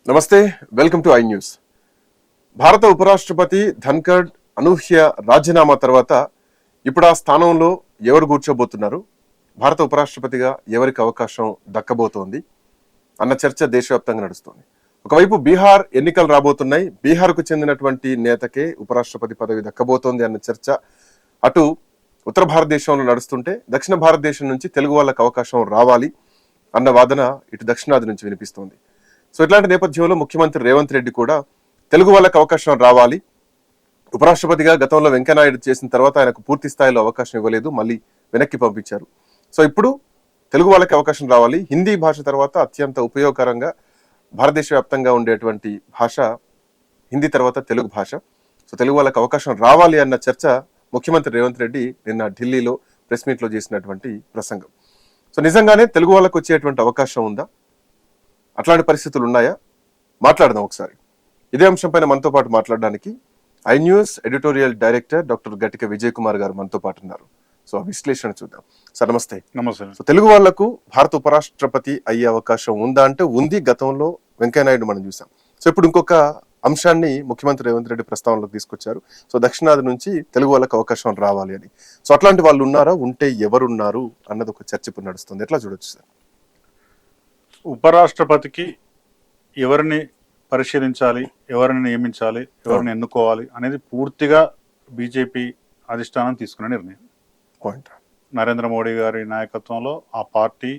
నమస్తే, welcome to I news. భారత ఉపరాష్ట్రపతి ధన్కడ్ అనూహ్య రాజీనామా తర్వాత ఇప్పుడు ఆ స్థానంలో ఎవరు కూర్చోబోతున్నారు, భారత ఉపరాష్ట్రపతిగా ఎవరికి అవకాశం దక్కబోతోంది అన్న చర్చ దేశవ్యాప్తంగా నడుస్తోంది. ఒకవైపు బీహార్ ఎన్నికలు రాబోతున్నాయి, బీహార్కు చెందినటువంటి నేతకే ఉపరాష్ట్రపతి పదవి దక్కబోతోంది అన్న చర్చ అటు ఉత్తర భారతదేశంలో నడుస్తుంటే, దక్షిణ భారతదేశం నుంచి తెలుగు వాళ్ళకు అవకాశం రావాలి అన్న వాదన ఇటు దక్షిణాది నుంచి వినిపిస్తోంది. సో ఇట్లాంటి నేపథ్యంలో ముఖ్యమంత్రి రేవంత్ రెడ్డి కూడా తెలుగు వాళ్ళకి అవకాశం రావాలి, ఉపరాష్ట్రపతిగా గతంలో వెంకయ్యనాయుడు చేసిన తర్వాత ఆయనకు పూర్తి స్థాయిలో అవకాశం ఇవ్వలేదు, మళ్ళీ వెనక్కి పంపించారు. సో ఇప్పుడు తెలుగు వాళ్ళకి అవకాశం రావాలి. హిందీ భాష తర్వాత అత్యంత ఉపయోగకరంగా భారతదేశ వ్యాప్తంగా ఉండేటువంటి భాష హిందీ తర్వాత తెలుగు భాష. సో తెలుగు వాళ్ళకి అవకాశం రావాలి అన్న చర్చ ముఖ్యమంత్రి రేవంత్ రెడ్డి నిన్న ఢిల్లీలో ప్రెస్ మీట్లో చేసినటువంటి ప్రసంగం. సో నిజంగానే తెలుగు వాళ్ళకు వచ్చేటువంటి అవకాశం ఉందా, అట్లాంటి పరిస్థితులు ఉన్నాయా, మాట్లాడదాం ఒకసారి. ఇదే అంశం పైన మనతో పాటు మాట్లాడడానికి I news editorial director doctor Gattika Vijay Kumar గారు మనతో పాటు ఉన్నారు. సో ఆ విశ్లేషణ చూద్దాం. సార్ నమస్తే. నమస్తే. సో తెలుగు వాళ్లకు భారత ఉపరాష్ట్రపతి అయ్యే అవకాశం ఉందా అంటే ఉంది. గతంలో వెంకయ్యనాయుడు మనం చూసాం. సో ఇప్పుడు ఇంకొక అంశాన్ని ముఖ్యమంత్రి రేవంత్ రెడ్డి ప్రస్తావనలోకి తీసుకొచ్చారు. సో దక్షిణాది నుంచి తెలుగు వాళ్ళకి అవకాశం రావాలి అని. సో అట్లాంటి వాళ్ళు ఉన్నారా, ఉంటే ఎవరున్నారు అన్నది ఒక చర్చ ఇప్పుడు నడుస్తుంది. ఎట్లా చూడొచ్చు సార్? ఉపరాష్ట్రపతికి ఎవరిని పరిశీలించాలి, ఎవరిని నియమించాలి, ఎవరిని ఎన్నుకోవాలి అనేది పూర్తిగా బీజేపీ అధిష్టానం తీసుకున్న నిర్ణయం. పాయింట్. నరేంద్ర మోడీ గారి నాయకత్వంలో ఆ పార్టీ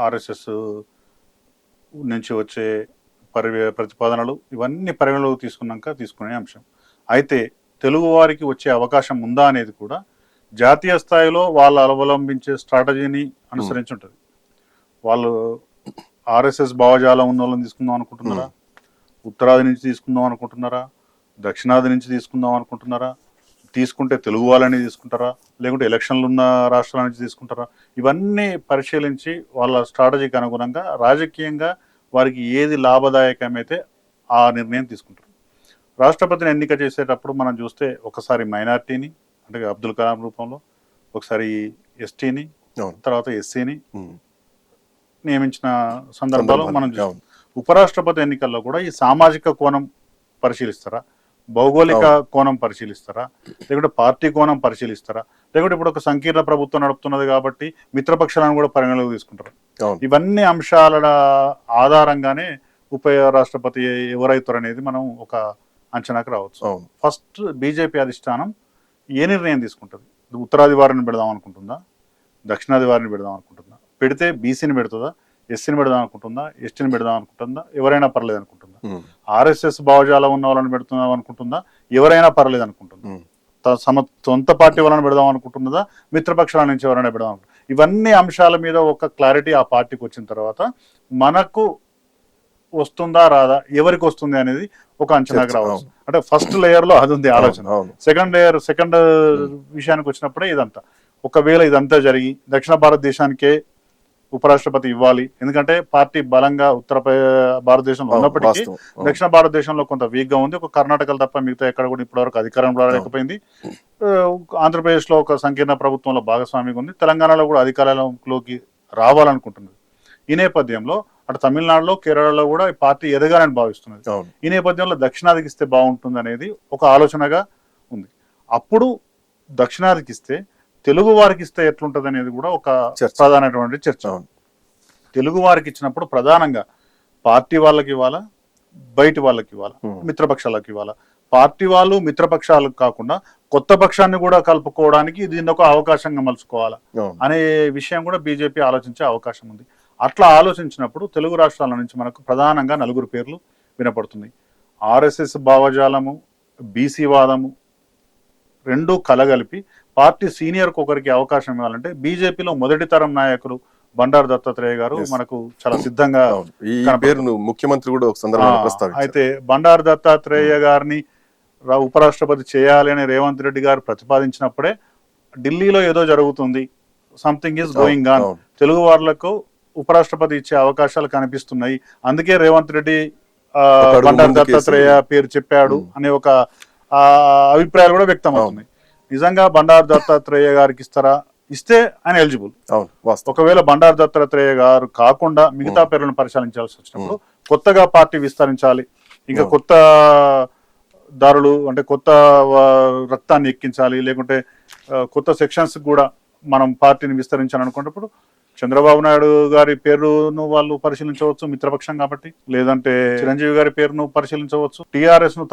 ఆర్ఎస్ఎస్ నుంచి వచ్చే ప్రతిపాదనలు ఇవన్నీ పరిగణలోకి తీసుకునే అంశం. అయితే తెలుగు వారికి వచ్చే అవకాశం ఉందా అనేది కూడా జాతీయ స్థాయిలో వాళ్ళు అవలంబించే స్ట్రాటజీని అనుసరించి ఉంటుంది. వాళ్ళు ఆర్ఎస్ఎస్ భావజాలం ఉన్న వాళ్ళని తీసుకుందాం అనుకుంటున్నారా, ఉత్తరాది నుంచి తీసుకుందాం అనుకుంటున్నారా, దక్షిణాది నుంచి తీసుకుందాం అనుకుంటున్నారా, తీసుకుంటే తెలుగు వాళ్ళని తీసుకుంటారా, లేకుంటే ఎలక్షన్లు ఉన్న రాష్ట్రాల నుంచి తీసుకుంటారా, ఇవన్నీ పరిశీలించి వాళ్ళ స్ట్రాటజీకి అనుగుణంగా రాజకీయంగా వారికి ఏది లాభదాయకమైతే ఆ నిర్ణయం తీసుకుంటారు. రాష్ట్రపతిని ఎన్నిక చేసేటప్పుడు మనం చూస్తే ఒకసారి మైనార్టీని అంటే అబ్దుల్ కలాం రూపంలో, ఒకసారి ఎస్టీని, తర్వాత ఎస్సీని నియమించిన సందర్భాలు మనం చూస్తాం. ఉపరాష్ట్రపతి ఎన్నికల్లో కూడా ఈ సామాజిక కోణం పరిశీలిస్తారా, భౌగోళిక కోణం పరిశీలిస్తారా, లేకుంటే పార్టీ కోణం పరిశీలిస్తారా, లేకుంటే ఇప్పుడు ఒక సంకీర్ణ ప్రభుత్వం నడుపుతున్నది కాబట్టి మిత్రపక్షాలను కూడా పరిగణలోకి తీసుకుంటారు. ఇవన్నీ అంశాల ఆధారంగానే ఉప రాష్ట్రపతి ఎవరైతారు అనేది మనం ఒక అంచనాకు రావచ్చు. ఫస్ట్ బీజేపీ అధిష్టానం ఏ నిర్ణయం తీసుకుంటుంది? ఉత్తరాది వారిని పెడదాం అనుకుంటుందా, దక్షిణాది వారిని పెడదాం అనుకుంటుందా, పెడితే బీసీని పెడుతుందా, ఎస్సీని పెడదాం అనుకుంటుందా, ఎస్టీని పెడదాం అనుకుంటుందా, ఎవరైనా పర్లేదు అనుకుంటుందా, ఆర్ఎస్ఎస్ భావజాలం ఉన్న వాళ్ళని పెడుతున్నాం అనుకుంటుందా, ఎవరైనా పర్లేదు అనుకుంటుందా, సొంత పార్టీ వాళ్ళని పెడదాం అనుకుంటున్నదా, మిత్రపక్షాల నుంచి ఎవరైనా పెడదాం అనుకుంటుందా, ఇవన్నీ అంశాల మీద ఒక క్లారిటీ ఆ పార్టీకి వచ్చిన తర్వాత మనకు వస్తుందా రాదా, ఎవరికి వస్తుంది అనేది ఒక అంచనాకు రావచ్చు. అంటే ఫస్ట్ లేయర్ లో అది ఉంది ఆలోచన. సెకండ్ విషయానికి వచ్చినప్పుడే ఇదంతా ఒకవేళ ఇదంతా జరిగి దక్షిణ భారతదేశానికే ఉపరాష్ట్రపతి ఇవ్వాలి, ఎందుకంటే పార్టీ బలంగా ఉత్తర భారతదేశంలో ఉన్నప్పటికీ దక్షిణ భారతదేశంలో కొంత వీక్ గా ఉంది. ఒక కర్ణాటకలో తప్ప మిగతా ఎక్కడ కూడా ఇప్పటివరకు అధికారంలో లేకపోయింది. ఆంధ్రప్రదేశ్ లో ఒక సంకీర్ణ ప్రభుత్వంలో భాగస్వామిగా ఉంది. తెలంగాణలో కూడా అధికారంలోకి రావాలనుకుంటున్నది. ఈ నేపథ్యంలో అటు తమిళనాడులో, కేరళలో కూడా ఈ పార్టీ ఎదగాలని భావిస్తున్నది. ఈ నేపథ్యంలో దక్షిణాదికి ఇస్తే బాగుంటుంది అనేది ఒక ఆలోచనగా ఉంది. అప్పుడు దక్షిణాదికి ఇస్తే తెలుగు వారికి ఇస్తే ఎట్లుంటది అనేది కూడా ఒక ప్రధానమైనటువంటి చర్చ. తెలుగు వారికి ఇచ్చినప్పుడు ప్రధానంగా పార్టీ వాళ్ళకి ఇవ్వాలా, బయటి వాళ్ళకి ఇవ్వాలా, మిత్రపక్షాలకు ఇవ్వాలా, పార్టీ వాళ్ళు మిత్రపక్షాలకు కాకుండా కొత్త పక్షాన్ని కూడా కలుపుకోవడానికి దీన్ని ఒక అవకాశంగా మలుచుకోవాలా అనే విషయం కూడా బీజేపీ ఆలోచించే అవకాశం ఉంది. అట్లా ఆలోచించినప్పుడు తెలుగు రాష్ట్రాల నుంచి మనకు ప్రధానంగా 4 పేర్లు వినపడుతున్నాయి. ఆర్ఎస్ఎస్ భావజాలము, బీసీ వాదము రెండూ కలగలిపి పార్టీ సీనియర్కి ఒకరికి అవకాశం ఇవ్వాలంటే బీజేపీలో మొదటి తరం నాయకులు బండారు దత్తాత్రేయ గారు మనకు చాలా సిద్ధంగా ముఖ్యమంత్రి కూడా ఒక సందర్భంలో ప్రస్తావించారు. అయితే బండారు దత్తాత్రేయ గారిని ఉపరాష్ట్రపతి చేయాలి అని రేవంత్ రెడ్డి గారు ప్రతిపాదించినప్పుడే ఢిల్లీలో ఏదో జరుగుతుంది, something is going on, Telugu వాళ్లకు ఉపరాష్ట్రపతి ఇచ్చే అవకాశాలు కనిపిస్తున్నాయి, అందుకే రేవంత్ రెడ్డి బండారు దత్తాత్రేయ పేరు చెప్పాడు అనే ఒక అభిప్రాయాలు కూడా వ్యక్తం అవుతున్నాయి. నిజంగా బండారు దత్తాత్రేయ గారికి ఇస్తారా ఇస్తే ఆయన ఎలిజిబుల్. ఒకవేళ బండారు దత్తాత్రేయ గారు కాకుండా మిగతా పేర్లను పరిశీలించాల్సి వచ్చినప్పుడు కొత్తగా పార్టీ విస్తరించాలి, ఇంకా కొత్త దారులు అంటే కొత్త రక్తాన్ని ఎక్కించాలి, లేకుంటే కొత్త సెక్షన్స్ కూడా మనం పార్టీని విస్తరించాలనుకున్నప్పుడు చంద్రబాబు నాయుడు గారి పేరును వాళ్ళు పరిశీలించవచ్చు మిత్రపక్షం కాబట్టి, లేదంటే చిరంజీవి గారి పేరును పరిశీలించవచ్చు. టీఆర్ఎస్ ను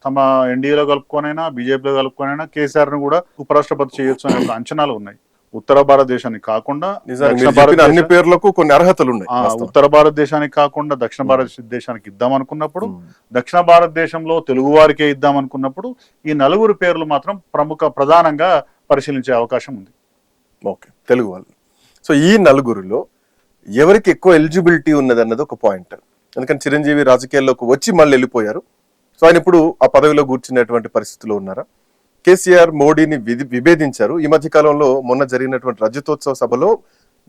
తమ ఎన్డీఏలో కలుపుకొనైనా బీజేపీలో కలుపుకొనైనా కేసీఆర్ ను కూడా ఉపరాష్ట్రపతి చేయొచ్చు అనే ఒక అంచనాలు ఉన్నాయి. ఉత్తర భారతదేశానికి కాకుండా అన్ని పేర్లకు కొన్ని అర్హతలు ఉన్నాయి. ఉత్తర భారతదేశానికి కాకుండా దక్షిణ భారతదేశానికి ఇద్దాం అనుకున్నప్పుడు, దక్షిణ భారతదేశంలో తెలుగు వారికే ఇద్దాం అనుకున్నప్పుడు ఈ నలుగురు పేర్లు మాత్రం ప్రధానంగా పరిశీలించే అవకాశం ఉంది. ఓకే, తెలుగు వాళ్ళు. సో ఈ నలుగురిలో ఎవరికి ఎక్కువ ఎలిజిబిలిటీ ఉన్నది అన్నది ఒక పాయింట్. ఎందుకంటే చిరంజీవి రాజకీయాల్లోకి వచ్చి మళ్ళీ వెళ్ళిపోయారు. సో ఆయన ఇప్పుడు ఆ పదవిలో కూర్చున్నటువంటి పరిస్థితిలో ఉన్నారా? కేసీఆర్ మోడీని విభేదించారు. ఈ మధ్య కాలంలో మొన్న జరిగినటువంటి రజతోత్సవ సభలో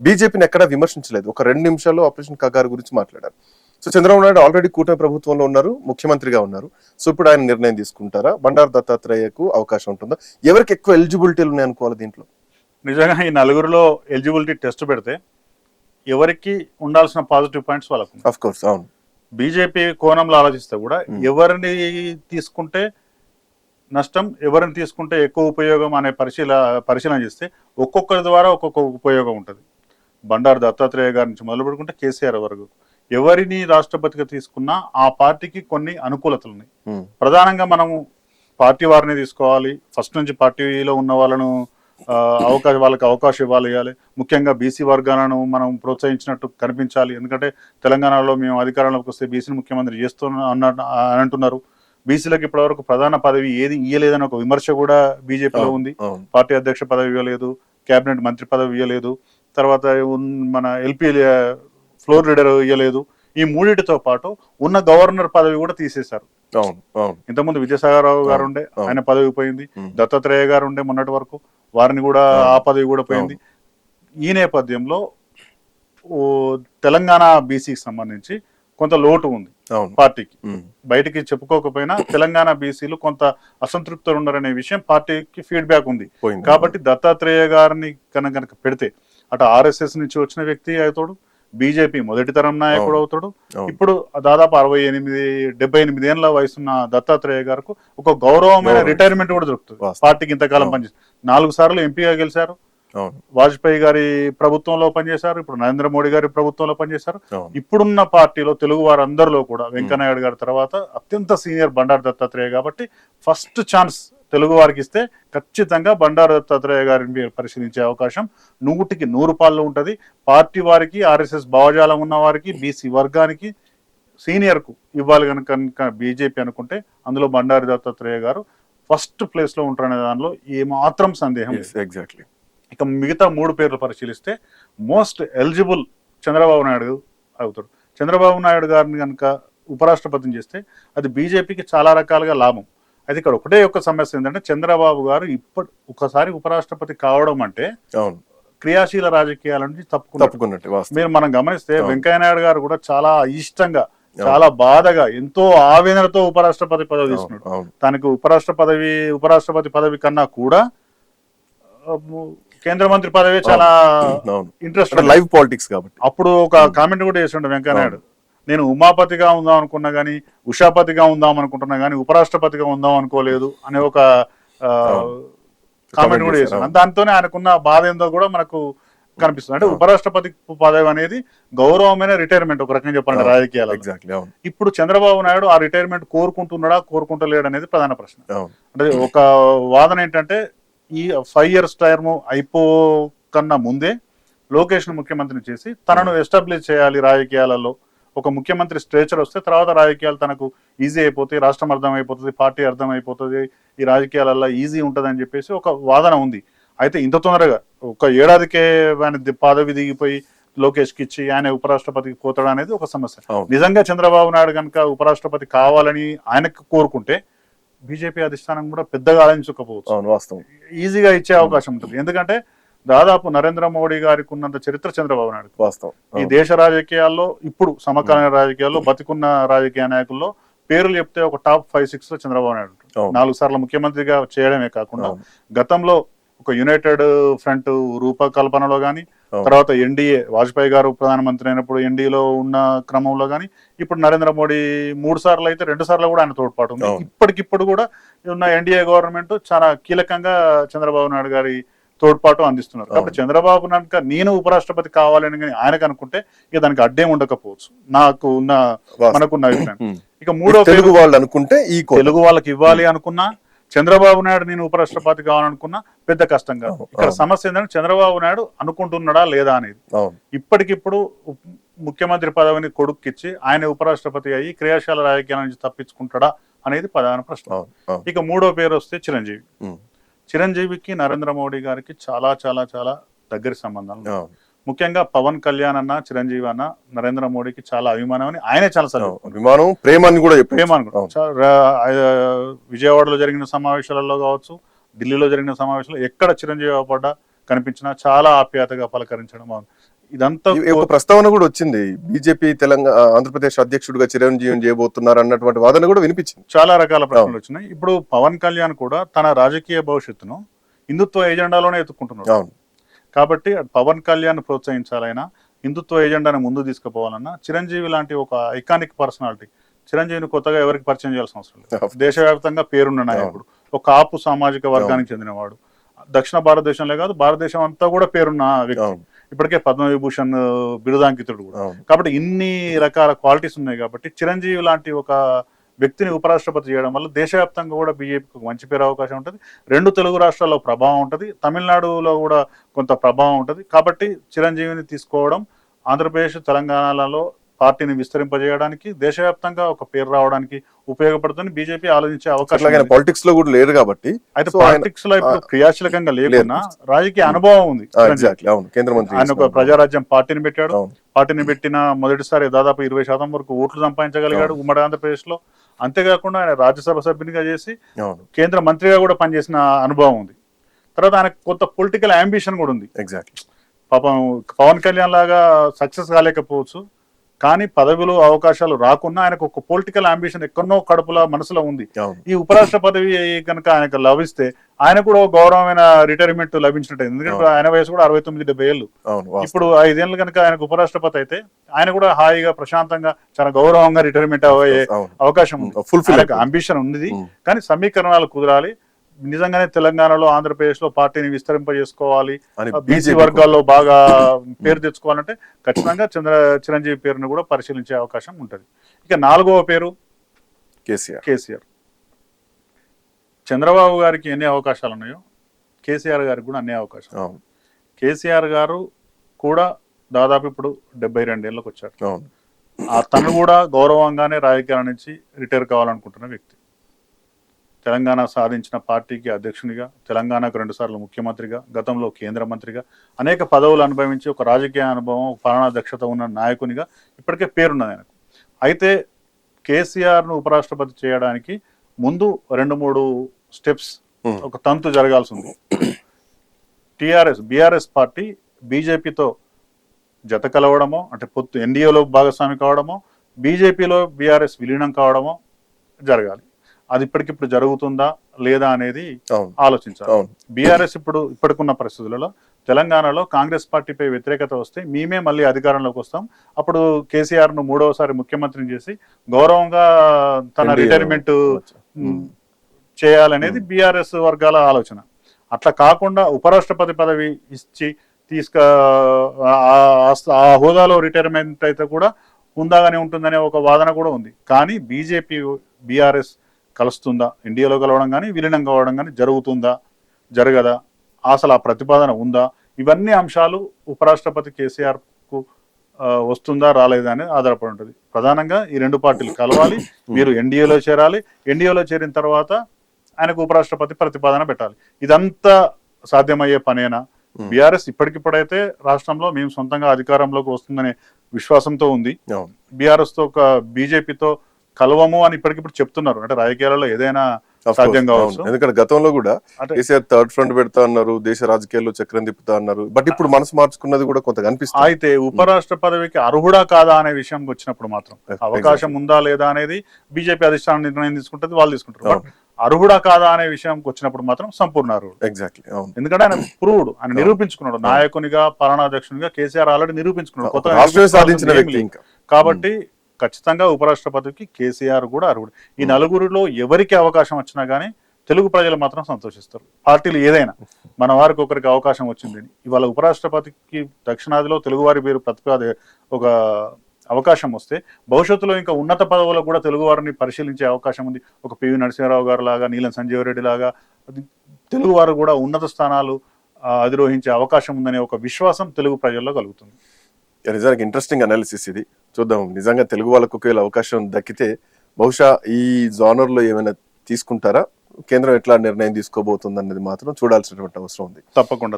బీజేపీని ఎక్కడా విమర్శించలేదు. ఒక 2 నిమిషాల్లో ఆపరేషన్ కగారు గురించి మాట్లాడారు. సో చంద్రబాబు నాయుడు ఆల్రెడీ కూటమి ప్రభుత్వంలో ఉన్నారు, ముఖ్యమంత్రిగా ఉన్నారు. సో ఇప్పుడు ఆయన నిర్ణయం తీసుకుంటారా? బండారు దత్తాత్రేయకు అవకాశం ఉంటుందా? ఎవరికి ఎక్కువ ఎలిజిబిలిటీలు ఉన్నాయి అనుకోవాలి దీంట్లో? నిజంగా ఈ నలుగురిలో ఎలిజిబిలిటీ టెస్ట్ పెడితే ఎవరికి ఉండాల్సిన పాజిటివ్ పాయింట్స్ వాళ్ళకు. ఆఫ్ కోర్స్, అవును. బీజేపీ కోణంలో ఆలోచిస్తే కూడా ఎవరిని తీసుకుంటే నష్టం, ఎవరిని తీసుకుంటే ఎక్కువ ఉపయోగం అనే పరిశీలన చేస్తే ఒక్కొక్కరి ద్వారా ఒక్కొక్క ఉపయోగం ఉంటుంది. బండారు దత్తాత్రేయ గారి నుంచి మొదలు పెట్టుకుంటే కేసీఆర్ వరకు ఎవరిని రాష్ట్రపతిగా తీసుకున్నా ఆ పార్టీకి కొన్ని అనుకూలతలు ఉన్నాయి. ప్రధానంగా మనము పార్టీ వారిని తీసుకోవాలి. ఫస్ట్ నుంచి పార్టీలో ఉన్న వాళ్ళను వాళ్ళకి అవకాశం ఇవ్వాలి. ముఖ్యంగా బీసీ వర్గాలను మనం ప్రోత్సహించినట్టు కనిపించాలి. ఎందుకంటే తెలంగాణలో మేము అధికారంలోకి వస్తే బీసీని ముఖ్యమంత్రి అంటున్నారు. బీసీలకు ఇప్పటివరకు ప్రధాన పదవి ఏది ఇయ్యలేదని ఒక విమర్శ కూడా బీజేపీలో ఉంది. పార్టీ అధ్యక్ష పదవి ఇవ్వలేదు, కేబినెట్ మంత్రి పదవి ఇవ్వలేదు, తర్వాత మన ఎల్పీ ఫ్లోర్ లీడర్ ఇవ్వలేదు. ఈ మూడింటితో పాటు ఉన్న గవర్నర్ పదవి కూడా తీసేశారు. ఇంతకుముందు విద్యాసాగరరావు గారు ఉండే, ఆయన పదవి పోయింది. దత్తాత్రేయ గారు ఉండే మొన్నటి వరకు, వారిని కూడా ఆ పదవి కూడా పోయింది. ఈ నేపథ్యంలో తెలంగాణ బీసీకి సంబంధించి కొంత లోటు ఉంది పార్టీకి. బయటికి చెప్పుకోకపోయినా తెలంగాణ బీసీలు కొంత అసంతృప్తులు ఉన్నారనే విషయం పార్టీకి ఫీడ్బ్యాక్ ఉంది. కాబట్టి దత్తాత్రేయ గారిని కనుక పెడితే అటు ఆర్ఎస్ఎస్ నుంచి వచ్చిన వ్యక్తి అవుతాడు, బీజేపీ మొదటి తరం నాయకుడు అవుతాడు. ఇప్పుడు దాదాపు 78 ఏళ్ల వయసున్న దత్తాత్రేయ గారికి ఒక గౌరవమైన రిటైర్మెంట్ కూడా దొరుకుతుంది. పార్టీకి ఇంతకాలం పనిచేసి 4 సార్లు ఎంపీగా గెలిచారు. వాజ్పేయి గారి ప్రభుత్వంలో పనిచేశారు, ఇప్పుడు నరేంద్ర మోడీ గారి ప్రభుత్వంలో పనిచేశారు. ఇప్పుడున్న పార్టీలో తెలుగు వారందరిలో కూడా వెంకయ్యనాయుడు గారి తర్వాత అత్యంత సీనియర్ బండారు దత్తాత్రేయ కాబట్టి ఫస్ట్ ఛాన్స్ తెలుగు వారికి ఇస్తే ఖచ్చితంగా బండారు దత్తాత్రేయ గారిని పరిశీలించే అవకాశం 100కి 100 పాళ్ళు ఉంటుంది. పార్టీ వారికి, ఆర్ఎస్ఎస్ భావజాలం ఉన్న వారికి, బీసీ వర్గానికి, సీనియర్ కు ఇవ్వాలి కనుక బీజేపీ అనుకుంటే అందులో బండారు దత్తాత్రేయ గారు ఫస్ట్ ప్లేస్ లో ఉంటారనే దానిలో ఏమాత్రం సందేహం. ఎగ్జాక్ట్లీ. ఇక మిగతా 3 పేర్లు పరిశీలిస్తే మోస్ట్ ఎలిజిబుల్ చంద్రబాబు నాయుడు అవుతాడు. చంద్రబాబు నాయుడు గారిని కనుక ఉపరాష్ట్రపతిని చేస్తే అది బీజేపీకి చాలా రకాలుగా లాభం. అయితే ఇక్కడ ఒకటే ఒక సమస్య ఏంటంటే చంద్రబాబు గారు ఒకసారి ఉపరాష్ట్రపతి కావడం అంటే క్రియాశీల రాజకీయాల నుంచి తప్పుకున్నట్టు. మనం గమనిస్తే వెంకయ్యనాయుడు గారు కూడా చాలా ఇష్టంగా, చాలా బాధగా, ఎంతో ఆవేదనతో ఉపరాష్ట్రపతి పదవి తీసుకున్నాడు. తనకు ఉపరాష్ట్రపతి పదవి కన్నా కూడా కేంద్ర మంత్రి పదవి చాలా ఇంట్రెస్ట్, లైవ్ పాలిటిక్స్ కాబట్టి. అప్పుడు ఒక కామెంట్ కూడా చేసిండు వెంకయ్యనాయుడు, నేను ఉమాపతిగా ఉందాం అనుకున్నా గానీ, ఉషాపతిగా ఉందాం అనుకుంటున్నా గానీ ఉపరాష్ట్రపతిగా ఉందాం అనుకోలేదు అనే ఒక కామెంట్ కూడా చేశాడు. దాంతోనే ఆయనకున్న బాధ ఏందో కూడా మనకు కనిపిస్తుంది. అంటే ఉపరాష్ట్రపతి పదవి అనేది గౌరవమైన రిటైర్మెంట్ ఒక రకంగా చెప్పాలంటే రాజకీయాలు. ఇప్పుడు చంద్రబాబు నాయుడు ఆ రిటైర్మెంట్ కోరుకుంటున్నాడా కోరుకుంటలేడు అనేది ప్రధాన ప్రశ్న. అంటే ఒక వాదన ఏంటంటే ఈ 5 years టర్మ్ అయిపోకన్నా ముందే లోకేష్ ను ముఖ్యమంత్రిని చేసి తనను ఎస్టాబ్లిష్ చేయాలి రాజకీయాలలో. ఒక ముఖ్యమంత్రి స్ట్రేచర్ వస్తే తర్వాత రాజకీయాలు తనకు ఈజీ అయిపోతాయి, రాష్ట్రం అర్థం అయిపోతుంది, పార్టీ అర్థం అయిపోతుంది, ఈ రాజకీయాలలో ఈజీ ఉంటుంది అని చెప్పేసి ఒక వాదన ఉంది. అయితే ఇంత తొందరగా ఒక ఏడాదికే ఆయన పదవి దిగిపోయి లోకేష్కి ఇచ్చి ఆయన ఉపరాష్ట్రపతికి పోతాడు అనేది ఒక సమస్య. నిజంగా చంద్రబాబు నాయుడు కనుక ఉపరాష్ట్రపతి కావాలని ఆయనకు కోరుకుంటే బీజేపీ అధిష్టానం కూడా పెద్దగా ఆలోచించకపోవచ్చు, ఈజీగా ఇచ్చే అవకాశం ఉంటుంది. ఎందుకంటే దాదాపు నరేంద్ర మోడీ గారికి ఉన్నంత చరిత్ర చంద్రబాబు నాయుడు. వాస్తవం. ఈ దేశ రాజకీయాల్లో ఇప్పుడు సమకాలీన రాజకీయాల్లో బతికున్న రాజకీయ నాయకుల్లో పేర్లు చెప్తే ఒక టాప్ 5-6 లో చంద్రబాబు నాయుడు. 4 సార్లు ముఖ్యమంత్రిగా చేయడమే కాకుండా గతంలో ఒక యునైటెడ్ ఫ్రంట్ రూపకల్పనలో కానీ, అవును. తర్వాత ఎన్డీఏ వాజ్పేయి గారు ప్రధానమంత్రి అయినప్పుడు ఎన్డీఏలో ఉన్న క్రమంలో కానీ, ఇప్పుడు నరేంద్ర మోడీ 3 సార్లు అయితే 2 సార్లు కూడా ఆయన తోడ్పాటు ఉంది. అవును. ఇప్పటికిప్పుడు కూడా ఉన్న ఎన్డీఏ గవర్నమెంట్ చాలా కీలకంగా చంద్రబాబు నాయుడు గారి తోడ్పాటు అందిస్తున్నారు. కాబట్టి చంద్రబాబు నాయుడు గారు నేను ఉపరాష్ట్రపతి కావాలని కానీ ఆయనకు అనుకుంటే ఇక దానికి అడ్డేం ఉండకపోవచ్చు, మనకున్న అభిప్రాయం. ఇక మూడో తెలుగు వాళ్ళు అనుకుంటే ఈ తెలుగు వాళ్ళకి ఇవ్వాలి అనుకున్నా, చంద్రబాబు నాయుడు నేను ఉపరాష్ట్రపతి కావాలనుకున్నా పెద్ద కష్టం కాదు. ఇక్కడ సమస్య ఏంటంటే చంద్రబాబు నాయుడు అనుకుంటున్నాడా లేదా అనేది. ఇప్పటికిప్పుడు ముఖ్యమంత్రి పదవిని కొడుక్కిచ్చి ఆయన ఉపరాష్ట్రపతి అయ్యి క్రియాశీల రాజకీయాల నుంచి తప్పించుకుంటాడా అనేది ప్రధాన ప్రశ్న. ఇక మూడో పేరు వస్తే చిరంజీవి. చిరంజీవికి నరేంద్ర మోడీ గారికి చాలా చాలా చాలా దగ్గర సంబంధాలు. ముఖ్యంగా పవన్ కళ్యాణ్ అన్న, చిరంజీవి అన్న నరేంద్ర మోడీకి చాలా అభిమానం అని ఆయనే చాలా అభిమానం, ప్రేమాన్ని కూడా విజయవాడలో జరిగిన సమావేశాలలో కావచ్చు, ఢిల్లీలో జరిగిన సమావేశాలు ఎక్కడ చిరంజీవి పడ్డా కనిపించినా చాలా ఆప్యాయతగా పలకరించడం. ఇదంతా ఒక ప్రస్తావన కూడా వచ్చింది, బీజేపీ తెలంగాణ ఆంధ్రప్రదేశ్ అధ్యక్షుడిగా చిరంజీవిని చేయబోతున్నారు అన్నటువంటి వాదన కూడా వినిపించింది. చాలా రకాల ప్రశ్నలు వచ్చినాయి. ఇప్పుడు పవన్ కళ్యాణ్ కూడా తన రాజకీయ భవిష్యత్తును హిందుత్వ ఎజెండాలోనే ఎత్తుకుంటున్నాడు. కాబట్టి పవన్ కళ్యాణ్ ప్రోత్సహించాలైనా, హిందుత్వ ఎజెండాను ముందు తీసుకుపోవాలన్నా, చిరంజీవి లాంటి ఒక ఐకానిక్ పర్సనాలిటీ, చిరంజీవిని కొత్తగా ఎవరికి పరిచయం చేయాల్సిన అవసరం లేదు. దేశవ్యాప్తంగా పేరున్న నాయకుడు, ఒక కాపు సామాజిక వర్గానికి చెందినవాడు, దక్షిణ భారతదేశంలో కాదు భారతదేశం అంతా కూడా పేరున్న వ్యక్తి, ఇప్పటికే పద్మవిభూషణ్ బిరుదాంకితుడు కూడా. కాబట్టి ఇన్ని రకాల క్వాలిటీస్ ఉన్నాయి. కాబట్టి చిరంజీవి లాంటి ఒక వ్యక్తిని ఉపరాష్ట్రపతి చేయడం వల్ల దేశవ్యాప్తంగా కూడా బీజేపీకి మంచి పేరు అవకాశం ఉంటుంది. 2 తెలుగు రాష్ట్రాల్లో ప్రభావం ఉంటుంది, తమిళనాడులో కూడా కొంత ప్రభావం ఉంటుంది. కాబట్టి చిరంజీవిని తీసుకోవడం ఆంధ్రప్రదేశ్, తెలంగాణలలో పార్టీని విస్తరింపజేయడానికి, దేశవ్యాప్తంగా ఒక పేరు రావడానికి ఉపయోగపడుతుంది. బీజేపీ ఆలోచించే అవకాశం పాలిటిక్స్ లో కూడా లేరు కాబట్టి. అయితే పాలిటిక్స్ లో ఇప్పుడు క్రియాశీలకంగా లేకున్నా రాజకీయ అనుభవం ఉంది. కేంద్ర మంత్రి ఆయన ఒక ప్రజారాజ్యం పార్టీని పెట్టాడు. పార్టీని పెట్టిన మొదటిసారి దాదాపు 20% వరకు ఓట్లు సంపాదించగలిగాడు ఉమ్మడి ఆంధ్రప్రదేశ్ లో. అంతేకాకుండా ఆయన రాజ్యసభ సభ్యునిగా చేసి కేంద్ర మంత్రిగా కూడా పనిచేసిన అనుభవం ఉంది. తర్వాత ఆయనకు కొంత పొలిటికల్ అంబిషన్ కూడా ఉంది. పాపం పవన్ కళ్యాణ్ లాగా సక్సెస్ కాలేకపోవచ్చు, కానీ పదవులు అవకాశాలు రాకున్నా ఆయనకు ఒక పొలిటికల్ అంబిషన్ ఎక్కడో కడుపులో మనసులో ఉంది. ఈ ఉపరాష్ట్ర పదవి కనుక ఆయనకు లభిస్తే ఆయన కూడా గౌరవమైన రిటైర్మెంట్ లభించినట్టు. ఎందుకంటే ఆయన వయసు కూడా 69-70 ఏళ్ళు. ఇప్పుడు 5 ఏళ్ళు కనుక ఆయనకు ఉపరాష్ట్రపతి అయితే ఆయన కూడా హాయిగా ప్రశాంతంగా చాలా గౌరవంగా రిటైర్మెంట్ అయ్యే అవకాశం ఉంది. అంబిషన్ ఉంది, కానీ సమీకరణాలు కుదరాలి. నిజంగానే తెలంగాణలో, ఆంధ్రప్రదేశ్ లో పార్టీని విస్తరింపజేసుకోవాలి, బీసీ వర్గాల్లో బాగా పేరు తెచ్చుకోవాలంటే ఖచ్చితంగా చిరంజీవి పేరును కూడా పరిశీలించే అవకాశం ఉంటుంది. ఇక 4వ పేరు కేసీఆర్. చంద్రబాబు గారికి ఎన్ని అవకాశాలు ఉన్నాయో కేసీఆర్ గారికి కూడా అన్ని అవకాశాలు. కేసీఆర్ గారు కూడా దాదాపు ఇప్పుడు 72 ఏళ్ళకి వచ్చారు. తను కూడా గౌరవంగానే రాజకీయాల నుంచి రిటైర్ కావాలనుకుంటున్న వ్యక్తి. తెలంగాణ సాధించిన పార్టీకి అధ్యక్షునిగా, తెలంగాణకు 2 సార్లు ముఖ్యమంత్రిగా, గతంలో కేంద్ర మంత్రిగా అనేక పదవులు అనుభవించి ఒక రాజకీయ అనుభవం, పాలనా దక్షత ఉన్న నాయకునిగా ఇప్పటికే పేరున్నది ఆయనకు. అయితే కేసీఆర్ను ఉపరాష్ట్రపతి చేయడానికి ముందు 2-3 స్టెప్స్, ఒక తంతు జరగాల్సి ఉంది. బీఆర్ఎస్ పార్టీ బీజేపీతో జత కలవడమో, అంటే ఎన్డీఏలో భాగస్వామి కావడమో, బీజేపీలో బీఆర్ఎస్ విలీనం కావడమో జరగాలి. అది ఇప్పటికిప్పుడు జరుగుతుందా లేదా అనేది ఆలోచించాలి. బీఆర్ఎస్ ఇప్పటికున్న పరిస్థితులలో తెలంగాణలో కాంగ్రెస్ పార్టీపై వ్యతిరేకత వస్తే మేమే మళ్ళీ అధికారంలోకి వస్తాం, అప్పుడు కేసీఆర్ ను 3వ సారి ముఖ్యమంత్రిని చేసి గౌరవంగా తన రిటైర్మెంట్ చేయాలనేది బీఆర్ఎస్ వర్గాల ఆలోచన. అట్లా కాకుండా ఉపరాష్ట్రపతి పదవి ఇచ్చి ఆ హోదాలో రిటైర్మెంట్ అయితే కూడా హుందాగానే ఉంటుందనే ఒక వాదన కూడా ఉంది. కానీ బీజేపీ, బీఆర్ఎస్ కలుస్తుందా, ఇండియాలో కలవడం కానీ విలీనం కావడం కానీ జరుగుతుందా, జరగదా, అసలు ఆ ప్రతిపాదన ఉందా, ఇవన్నీ అంశాలు ఉపరాష్ట్రపతి కేసీఆర్ కు వస్తుందా రాలేదా అనేది ఆధారపడి ఉంటుంది. ప్రధానంగా ఈ 2 పార్టీలు కలవాలి, మీరు ఎన్డీఏలో చేరాలి, ఎన్డీఏలో చేరిన తర్వాత ఆయనకు ఉపరాష్ట్రపతి ప్రతిపాదన పెట్టాలి. ఇదంతా సాధ్యమయ్యే పనేనా? బీఆర్ఎస్ ఇప్పటికిప్పుడైతే రాష్ట్రంలో మేము సొంతంగా అధికారంలోకి వస్తుందనే విశ్వాసంతో ఉంది. బీఆర్ఎస్ తో బీజేపీతో కలవము అని ఇప్పటికిప్పుడు చెప్తున్నారు. అంటే రాజకీయాలలో ఏదైనా సాధ్యం కావచ్చు. ఎందుకంటే గతంలో కూడా కేసీఆర్ థర్డ్ ఫ్రంట్ పెడతా అన్నారు, దేశ రాజకీయాల్లో చక్రం తిప్పుతా అన్నారు. బట్ ఇప్పుడు మనసు మార్చుకున్నది కూడా కొంత కనిపిస్తుంది. అయితే ఉపరాష్ట్ర పదవికి అర్హుడా కాదా అనే విషయం వచ్చినప్పుడు మాత్రం అవకాశం ఉందా లేదా అనేది బీజేపీ అధిష్టానం నిర్ణయం తీసుకుంటుంది, వాళ్ళు తీసుకుంటారు. అర్హుడా కాదా అనే విషయంకి వచ్చినప్పుడు మాత్రం సంపూర్ణ అర్హుడు. ఎగ్జాక్ట్లీ, అవును. ఎందుకంటే ఆయన ప్రూవ్డ్, ఆయన నిరూపించుకున్నాడు. నాయకునిగా, పాలనాధ్యక్షునిగా కేసీఆర్ ఆల్రెడీ నిరూపించుకున్నాడు. కొత్తగా రాష్ట్రం సాధించిన నిరూపించుకోవాల్సింది వ్యక్తి ఏమీ లేదు. ఇంకా. కాబట్టి ఖచ్చితంగా ఉపరాష్ట్రపతికి కేసీఆర్ కూడా అర్హుడు. ఈ నలుగురిలో ఎవరికి అవకాశం వచ్చినా కానీ తెలుగు ప్రజలు మాత్రం సంతోషిస్తారు. పార్టీలు ఏదైనా మన వారికి ఒకరికి అవకాశం వచ్చిందని. ఇవాళ ఉపరాష్ట్రపతికి దక్షిణాదిలో తెలుగువారి పేరు ఒక అవకాశం వస్తే భవిష్యత్తులో ఇంకా ఉన్నత పదవులకు కూడా తెలుగు వారిని పరిశీలించే అవకాశం ఉంది. ఒక పివి నరసింహారావు గారు లాగా, నీలం సంజీవ్ రెడ్డి లాగా తెలుగు వారు కూడా ఉన్నత స్థానాలు అధిరోహించే అవకాశం ఉందనే ఒక విశ్వాసం తెలుగు ప్రజల్లో కలుగుతుంది. నిజానికి ఇంట్రెస్టింగ్ అనాలిసిస్ ఇది. చూద్దాం, నిజంగా తెలుగు వాళ్ళకు ఒకవేళ అవకాశం దక్కితే బహుశా ఈ జానర్ లో ఏమైనా తీసుకుంటారా, కేంద్రం ఎట్లా నిర్ణయం తీసుకోబోతుంది అన్నది మాత్రం చూడాల్సినటువంటి అవసరం ఉంది. తప్పకుండా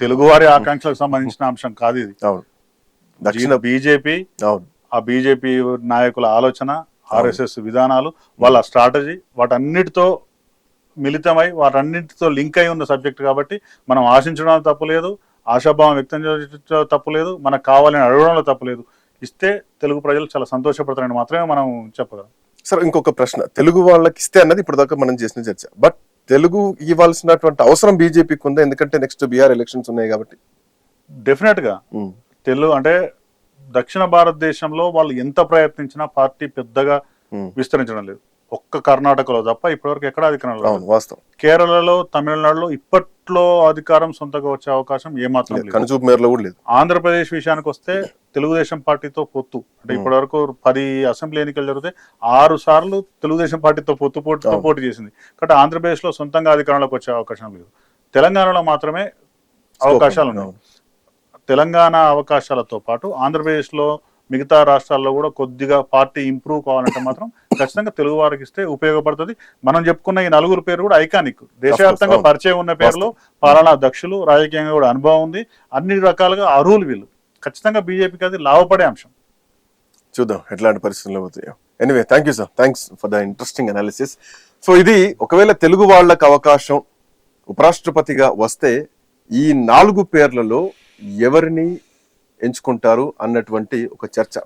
తెలుగు వారి ఆకాంక్షలకు సంబంధించిన అంశం కాదు ఇది. అవును, దక్షిణ బీజేపీ, అవును, ఆ బీజేపీ నాయకుల ఆలోచన, ఆర్ఎస్ఎస్ విధానాలు, వాళ్ళ స్ట్రాటజీ, వాటన్నిటితో మిళితమై వాటన్నిటితో లింక్ అయి ఉన్న సబ్జెక్ట్ కాబట్టి మనం ఆశించడం తప్పులేదు, ఆశాభావం వ్యక్తం చేయడం తప్పులేదు, మనకు కావాలని అడగడంలో తప్పులేదు. ఇస్తే తెలుగు ప్రజలు చాలా సంతోషపడతారని మాత్రమే మనం చెప్పగలం. సార్, ఇంకొక ప్రశ్న, తెలుగు వాళ్ళకి ఇస్తే అన్నది ఇప్పుడు దాకా మనం చేసిన చర్చ, బట్ తెలుగు ఇవ్వాల్సినటువంటి అవసరం బీజేపీకి ఉందా? ఎందుకంటే నెక్స్ట్ బీహార్ ఎలక్షన్స్ ఉన్నాయి కాబట్టి. డెఫినెట్ గా తెలుగు అంటే దక్షిణ భారతదేశంలో వాళ్ళు ఎంత ప్రయత్నించినా పార్టీ పెద్దగా విస్తరించడం లేదు. ఒక్క కర్ణాటకలో తప్ప ఇప్పటివరకు ఎక్కడ అధికారంలో వాస్తవం. కేరళలో, తమిళనాడులో ఇప్పట్లో అధికారం సొంతగా వచ్చే అవకాశం ఏమాత్రం లేదు. ఆంధ్రప్రదేశ్ విషయానికి వస్తే తెలుగుదేశం పార్టీతో పొత్తు, అంటే ఇప్పటి వరకు 10 అసెంబ్లీ ఎన్నికలు జరిగితే 6 సార్లు తెలుగుదేశం పార్టీతో పోటీ చేసింది. కాబట్టి ఆంధ్రప్రదేశ్ లో సొంతంగా అధికారంలోకి వచ్చే అవకాశం లేదు. తెలంగాణలో మాత్రమే అవకాశాలు ఉన్నాయి. తెలంగాణ అవకాశాలతో పాటు ఆంధ్రప్రదేశ్ లో మిగతా రాష్ట్రాల్లో కూడా కొద్దిగా పార్టీ ఇంప్రూవ్ కావాలంటే మాత్రం ఖచ్చితంగా తెలుగు వారికి ఇస్తే ఉపయోగపడుతుంది. మనం చెప్పుకున్న ఈ నలుగురు పేరు కూడా ఐకానిక్, దేశవ్యాప్తంగా పరిచయం ఉన్న పేర్లు, పాలనా దక్షులు, రాజకీయంగా కూడా అనుభవం ఉంది, అన్ని రకాలుగా అర్హులు వీళ్ళు. ఖచ్చితంగా బీజేపీకి అది లాభపడే అంశం. చూద్దాం ఎట్లాంటి పరిస్థితులు అవుతాయో. Anyway, thank you sir, thanks for the interesting analysis. So ఇది ఒకవేళ తెలుగు వాళ్ళకు అవకాశం ఉపరాష్ట్రపతిగా వస్తే ఈ 4 పేర్లలో ఎవరిని ఎంచుకుంటారు అన్నటువంటి ఒక చర్చ.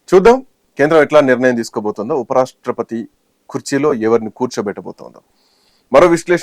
చూద్దాం కేంద్రం ఎట్లా నిర్ణయం తీసుకోబోతుందో, ఉపరాష్ట్రపతి కుర్చీలో ఎవరిని కూర్చోబెట్టబోతోందో. మరో విశ్లేషణ